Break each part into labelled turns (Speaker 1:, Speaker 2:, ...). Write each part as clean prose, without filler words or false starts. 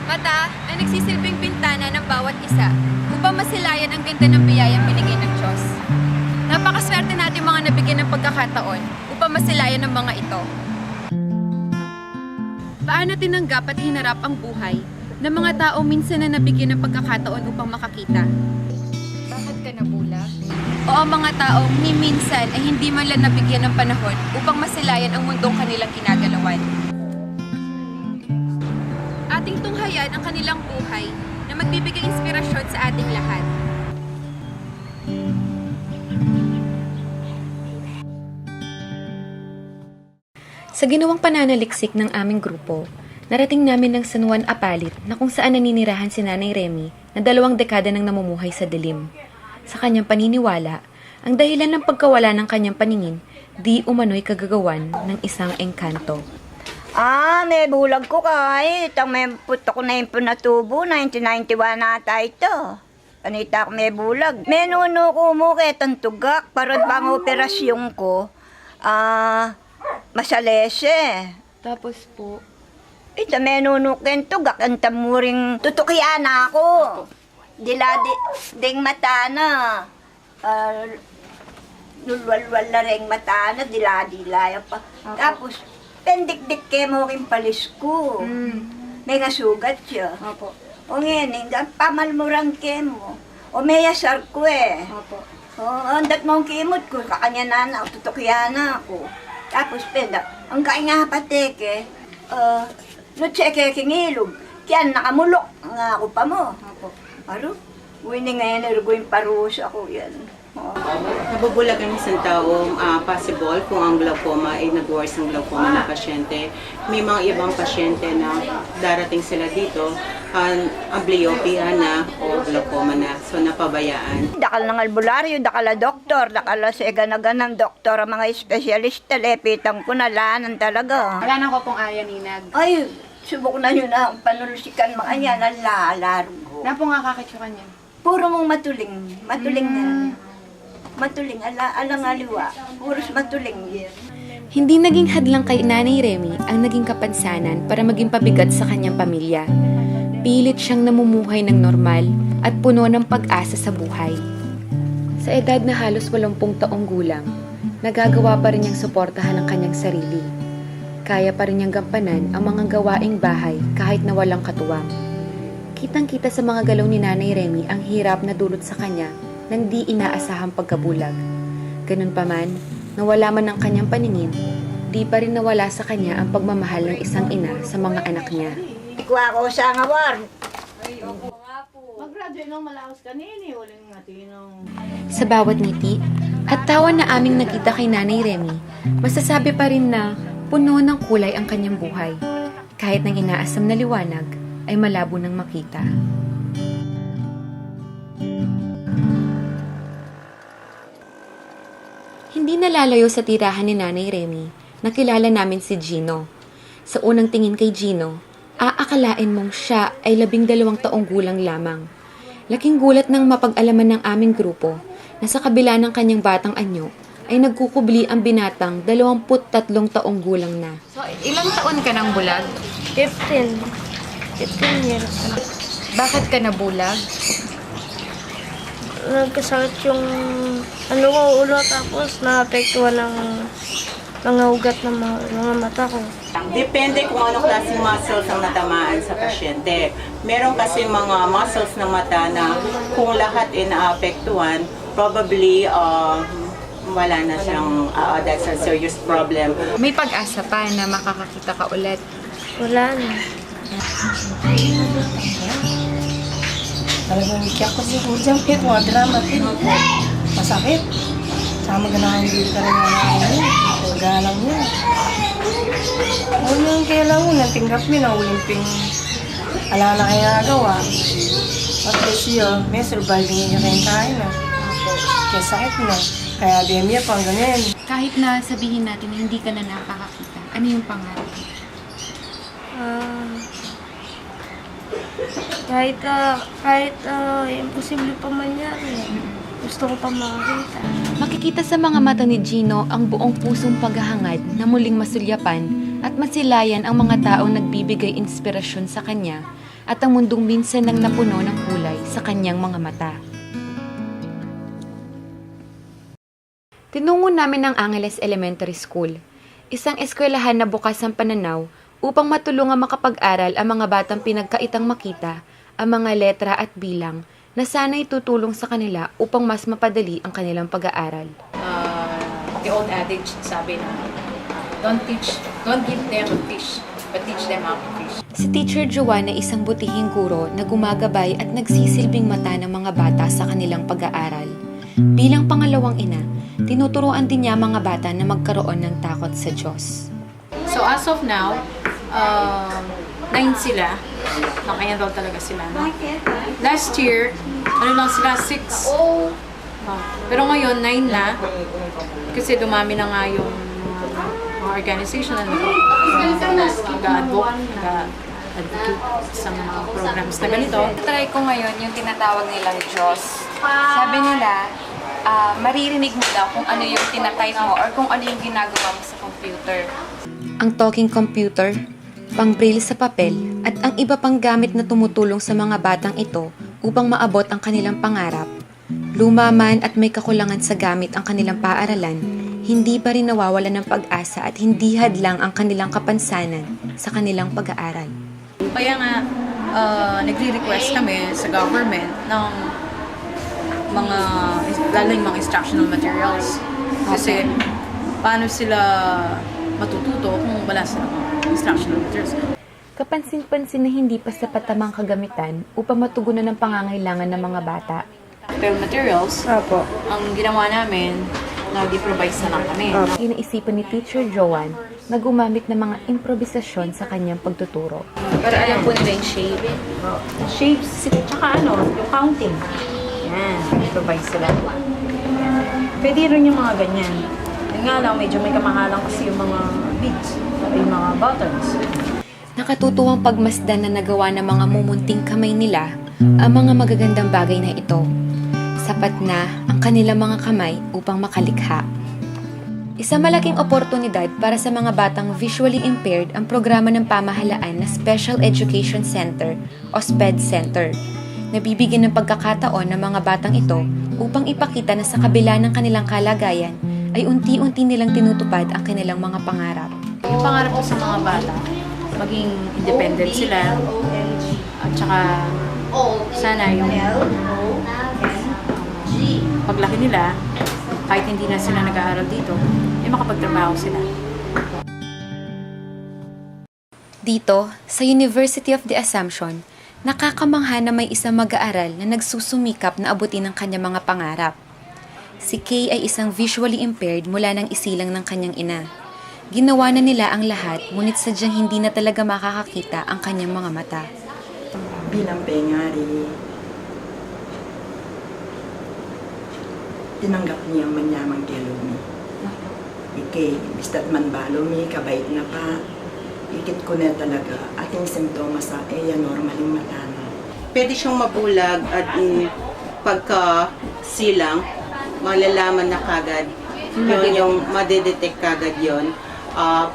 Speaker 1: Mata ay nagsisilbing bintana ng bawat isa upang masilayan ang ganda ng biyayang binigay ng Diyos. Napakaswerte natin mga nabigyan ng pagkakataon upang masilayan ng mga ito. Paano tinanggap at hinarap ang buhay ng mga tao minsan na nabigyan ng pagkakataon upang makakita? Bakit ka nabulag? O ang mga taong ni minsan ay hindi man lang nabigyan ng panahon upang masilayan ang mundong kanilang ginagalawan. Ating tunghayan ang kanilang buhay na magbibigay inspirasyon sa ating lahat. Sa ginawang pananaliksik ng aming grupo, narating namin ng San Juan Apalit na kung saan naninirahan si Nanay Remy na 2 dekada nang namumuhay sa dilim. Sa kanyang paniniwala, ang dahilan ng pagkawala ng kanyang paningin, di umano'y kagagawan ng isang engkanto.
Speaker 2: May bulag ko kahit. Ang may puto ko na yung punatubo, 1991 nata ito. Kanita ko may bulag. May nuno ko mo ketang tugak, parang pang operasyon ko. Masalese.
Speaker 1: Tapos po,
Speaker 2: Ito may nuno ken tugak, ang tamuring tutukian ako. Ding mata na. Nulwalwal na rin mata na, dila-dila pa. Tapos, pendikdik ke mo rin palis ko. May kasugat siya.
Speaker 1: Opo.
Speaker 2: O ngayon, pamalmurang ke mo. O may asar ko eh.
Speaker 1: Opo.
Speaker 2: O, andat mong kimot ko, kakanya na, tutukya na ako. Tapos, ang kainga pateke, no tseke kingilog, kaya nakamulok, nga ako pa mo.
Speaker 1: Opo.
Speaker 2: Aro, winning ngayon, narugoyin parus ako yan.
Speaker 3: Nabubulag ang isang taong possible kung ang glaucoma ay nag-worse ang glaucoma ng pasyente. May mga ibang pasyente na darating sila dito, amblyopia na o glaucoma na, so napabayaan.
Speaker 2: Dakal ng albularyo, dakal na doktor, dakal na segan-agan ng doktor, ang mga espesyalista, lepitang ko na lanan talaga.
Speaker 1: Wala na ko pong aya ninag.
Speaker 2: Ay, subok na yun ang panulusikan mga yan, alalargo.
Speaker 1: Na po nga kakitsukan yan.
Speaker 2: Puro mong matuling na. Matuling, alang aliwa, puros matuling yan.
Speaker 1: Hindi naging hadlang kay Nanay Remy ang naging kapansanan para maging pabigat sa kanyang pamilya. Pilit siyang namumuhay ng normal at puno ng pag-asa sa buhay. Sa edad na halos 80 taong gulang, nagagawa pa rin niyang suportahan ang kanyang sarili. Kaya pa rin niyang gampanan ang mga gawaing bahay kahit na walang katuwang. Kitang-kita sa mga galaw ni Nanay Remy ang hirap na dulot sa kanya nang di inaasahang pagkabulag. Ganun pa man, nawala man ang kanyang paningin, di pa rin nawala sa kanya ang pagmamahal ng isang ina sa mga anak niya.
Speaker 2: Ikuha ko sa ngawar.
Speaker 4: Mag-graduate nung malakas kanini, walang natinong.
Speaker 1: Sa bawat ngiti at tawa na aming nakita kay Nanay Remy, masasabi pa rin na puno ng kulay ang kanyang buhay. Kahit ng inaasam na liwanag, ay malabo nang makita. Hindi nalalayo sa tirahan ni Nanay Remy, nakilala namin si Gino. Sa unang tingin kay Gino, aakalain mong siya ay 12 taong gulang lamang. Laking gulat ng mapag-alaman ng aming grupo na sa kabila ng kanyang batang anyo, ay nagkukubli ang binatang 23 taong gulang na. So, ilang taon ka nang bulag?
Speaker 4: 15 years na.
Speaker 1: Bakit ka nabulag?
Speaker 4: Nagkasakit yung ulo, tapos naapektuhan ng mga ugat ng mga mata ko.
Speaker 3: Depende kung anong klaseng muscles ang natamaan sa pasyente. Meron kasi mga muscles ng mata na kung lahat ay naapektuhan, probably wala na siyang, that's a serious problem.
Speaker 1: May pag-asa pa na makakakita ka ulit.
Speaker 4: Wala na.
Speaker 5: Talagang ikiyak ko si Kujang Pit, mga drama din. Masakit. Sama ganahan din ka rin mga paggalang niya. Ano yung kailang mo, nantinggap mo na ulimping ala na kaya nagawa. At least yun, may surviving niya rin tayo na. Kaya sakit na. Kaya demya pang ganyan.
Speaker 1: Kahit na sabihin natin na hindi ka na nakakakita, ano yung pangarap?
Speaker 4: Kahit imposible pa man yan. Gusto ko pa makakita.
Speaker 1: Makikita sa mga mata ni Gino ang buong pusong paghahangad na muling masulyapan at masilayan ang mga taong nagbibigay inspirasyon sa kanya at ang mundong minsan nang napuno ng kulay sa kanyang mga mata. Tinungo namin ang Angeles Elementary School, isang eskwelahan na bukas ang pananaw upang matulungang makapag-aral ang mga batang pinagkaitang makita ang mga letra at bilang na sana'y tutulong sa kanila upang mas mapadali ang kanilang pag-aaral.
Speaker 6: The old adage sabi na, don't give them a fish, but teach them how to fish.
Speaker 1: Si Teacher Joanne ay isang butihing guro na gumagabay at nagsisilbing mata ng mga bata sa kanilang pag-aaral. Bilang pangalawang ina, tinuturuan din niya mga bata na magkaroon ng takot sa Diyos.
Speaker 6: So as of now, 9 sila. Naka-enroll talaga sila. No? Last year, lang sila 6. Pero ngayon, 9 na. Kasi dumami na nga yung mga organization na nag-advocate sa mga programs na ganito.
Speaker 1: Try ko ngayon yung tinatawag nilang Diyos. Sabi nila, maririnig mo daw kung ano yung tinatype mo or kung ano yung ginagawa mo sa computer. Ang talking computer, pang-braille sa papel, at ang iba pang gamit na tumutulong sa mga batang ito upang maabot ang kanilang pangarap. Luma man at may kakulangan sa gamit ang kanilang paaralan, hindi pa rin nawawala ng pag-asa at hindi hadlang ang kanilang kapansanan sa kanilang pag-aaral.
Speaker 6: Kaya nga, nagre-request kami sa government ng mga, lalo yung mga instructional materials. Kasi, paano sila matututo kung wala silang instructional materials?
Speaker 1: Kapansin-pansin na hindi pa sapat ang kagamitan upang matugunan ang pangangailangan ng mga bata.
Speaker 6: Pero materials, ang ginawa namin, nag-improvise na lang kami.
Speaker 1: Inaisipan ni Teacher Joanne na gumamit ng mga improvisasyon sa kanyang pagtuturo.
Speaker 6: Para alam po nila yung shape. Shapes, tsaka yung counting. Yan, improvise sila. Pwede rin yung mga ganyan. Yung nga lang, medyo may kamahalan kasi yung mga beads, yung mga buttons.
Speaker 1: Nakatutuwang pagmasdan na nagawa ng mga mumunting kamay nila ang mga magagandang bagay na ito. Sapat na ang kanilang mga kamay upang makalikha. Isang malaking oportunidad para sa mga batang visually impaired ang programa ng pamahalaan na Special Education Center o SPED Center. Nabibigyan ng pagkakataon ng mga batang ito upang ipakita na sa kabila ng kanilang kalagayan ay unti-unti nilang tinutupad ang kanilang mga pangarap.
Speaker 6: Yung pangarap ko sa mga bata, maging independent sila, at saka sana yung paglaki nila, kahit hindi na sila nag-aaral dito, ay makapagtrabaho sila.
Speaker 1: Dito, sa University of the Assumption, nakakamangha na may isang mag-aaral na nagsusumikap na abutin ang kanyang mga pangarap. Si Kay ay isang visually impaired mula ng isilang ng kanyang ina. Ginawa na nila ang lahat, ngunit sadyang hindi na talaga makakakita ang kanyang mga mata.
Speaker 7: Bilang pengari, tinanggap niya ang manyamang kelog mi. Ikay, bista't man balo mi, kabait na pa. Ikit ko na talaga, ating simptomas sa normal yung mata na.
Speaker 3: Pwede siyang mabulag at pagka silang, malalaman na kagad. Yun yung madedetect kagad yun.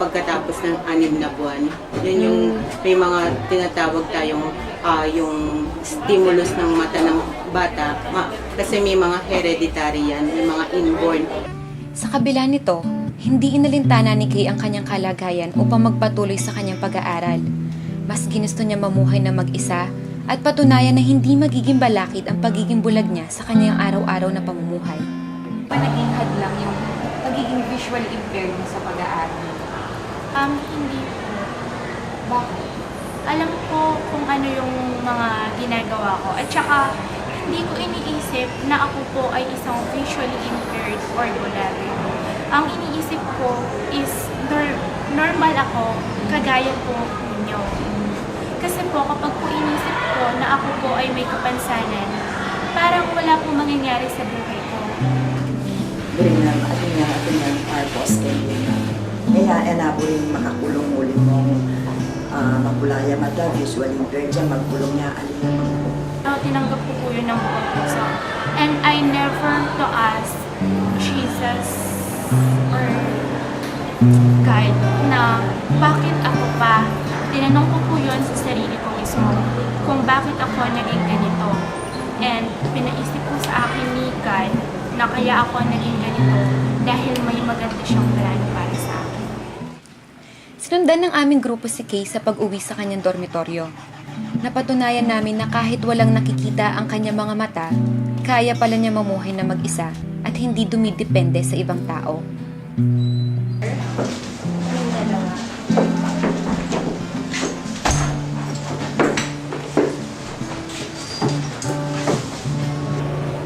Speaker 3: Pagkatapos ng 6 na buwan. Yun yung may mga tinatawag tayong yung stimulus ng mata ng bata. Kasi may mga hereditary yan, may mga inborn.
Speaker 1: Sa kabila nito, Hindi inalintana ni Kay ang kanyang kalagayan upang magpatuloy sa kanyang pag-aaral. Mas ginusto niya mamuhay na mag-isa at patunayan na hindi magiging balakid ang pagiging bulag niya sa kanyang araw-araw na pamumuhay. Naging hadlang yung pagiging visually impaired mo sa pag-aaral.
Speaker 8: Hindi po.
Speaker 1: Bakit?
Speaker 8: Alam ko kung ano yung mga ginagawa ko. At saka, hindi ko iniisip na ako po ay isang visually impaired or bulag. Ang iniisip ko is normal ako, kagaya po ninyo. Kasi po, kapag po inisip ko na ako po ay may kapansanan, parang wala pong mangyayari sa buhay ko.
Speaker 7: Bring na ating purpose kaya enabo rin makakulong ulit mong mapulaya mata, visual impaired dyan, magkulong niya, alin naman po.
Speaker 8: Tinanggap ko po yun ng buong puso. And I never to ask Jesus or God na bakit ako pa. Tinanong ko po yun sa sarili ko mismo kung bakit ako naging ganito. And pinaisip ko sa akin ni God na kaya ako naging ganito dahil may maganda siyang plano para sa akin.
Speaker 1: Sinundan ng aming grupo si Kay sa pag-uwi sa kanyang dormitoryo. Napatunayan namin na kahit walang nakikita ang kanyang mga mata, kaya pala niya mamuhay na mag-isa at hindi dumidepende sa ibang tao.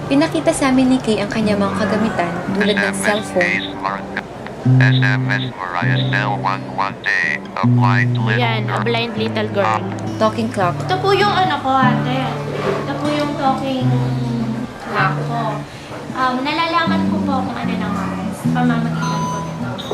Speaker 1: Pinakita sa amin ni Kay ang kanyang mga kagamitan tulad ng cellphone,
Speaker 9: SMS Mariah Cell 1 day. A blind little
Speaker 8: Yan, a
Speaker 9: girl.
Speaker 8: blind little girl.
Speaker 1: talking clock,
Speaker 8: Ito po yung ano ko, ate. Ito po yung talking clock ko. Nalalaman ko po kung ano ng oras. Pamamagitan ko nito.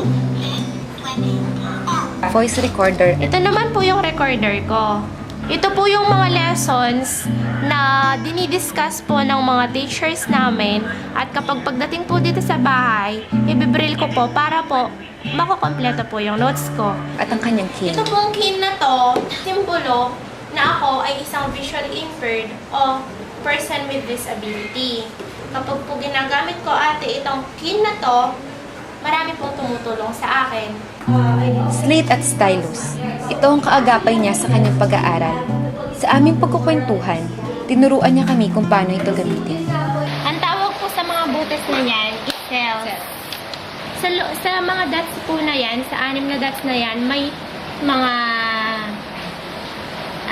Speaker 1: voice recorder,
Speaker 8: Ito naman po yung recorder ko. Ito po yung mga lessons na dinidiscuss po ng mga teachers namin at kapag pagdating po dito sa bahay, ibibril ko po para po makukompleto po yung notes ko.
Speaker 1: at ang kanyang cane.
Speaker 8: Ito pong kin na to, simbolo na ako ay isang visually impaired o person with disability. Kapag po ginagamit ko ate itong kin na to, marami pong tumutulong sa akin.
Speaker 1: Slate at stylus. Ito ang kaagapay niya sa kanyang pag-aaral. Sa aming pagkukwentuhan, tinuruan niya kami kung paano ito gamitin.
Speaker 8: Ang tawag po sa mga butas na yan is cells. Sa mga dots po na yan, sa 6 na dots na yan, may mga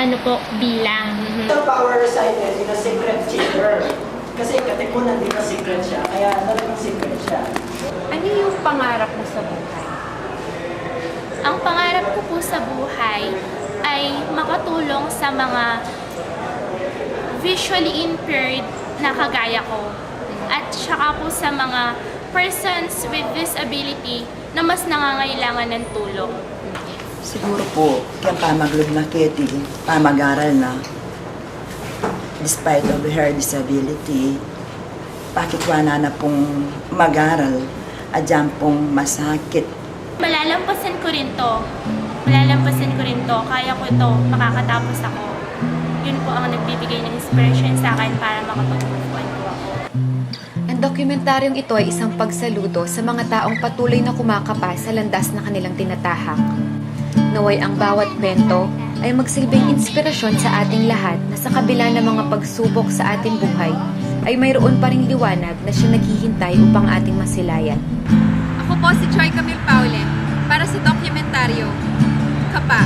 Speaker 8: ano po, bilang.
Speaker 7: Ito power side din na secret cheater. Kasi katikunan din na secret siya, kaya talagang secret siya.
Speaker 1: Ano yung pangarap mo sa buhay?
Speaker 8: Ang pangarap ko po sa buhay ay makatulong sa mga visually impaired na kagaya ko. At saka po sa mga persons with disability na mas nangangailangan ng tulong.
Speaker 7: Siguro po, kaya pamaglog na Kitty, pamag-aral na. Despite of her disability, bakit wala na pong mag-aral at dyan pong masakit.
Speaker 8: Malalampasan ko rin to. Malalampasan ko rin to. Kaya ko ito. Makakatapos ako. Yun po ang nagbibigay ng inspiration sa akin para makapag-move on po ako.
Speaker 1: Ang dokumentaryong ito ay isang pagsaludo sa mga taong patuloy na kumakapa sa landas na kanilang tinatahak. Naway ang bawat kwento ay magsilbing inspirasyon sa ating lahat na sa kabila ng mga pagsubok sa ating buhay ay mayroon pa ring liwanag na siya naghihintay upang ating masilayan.
Speaker 10: Ako po si Joy Camille Paulen para sa dokumentaryo Kapa.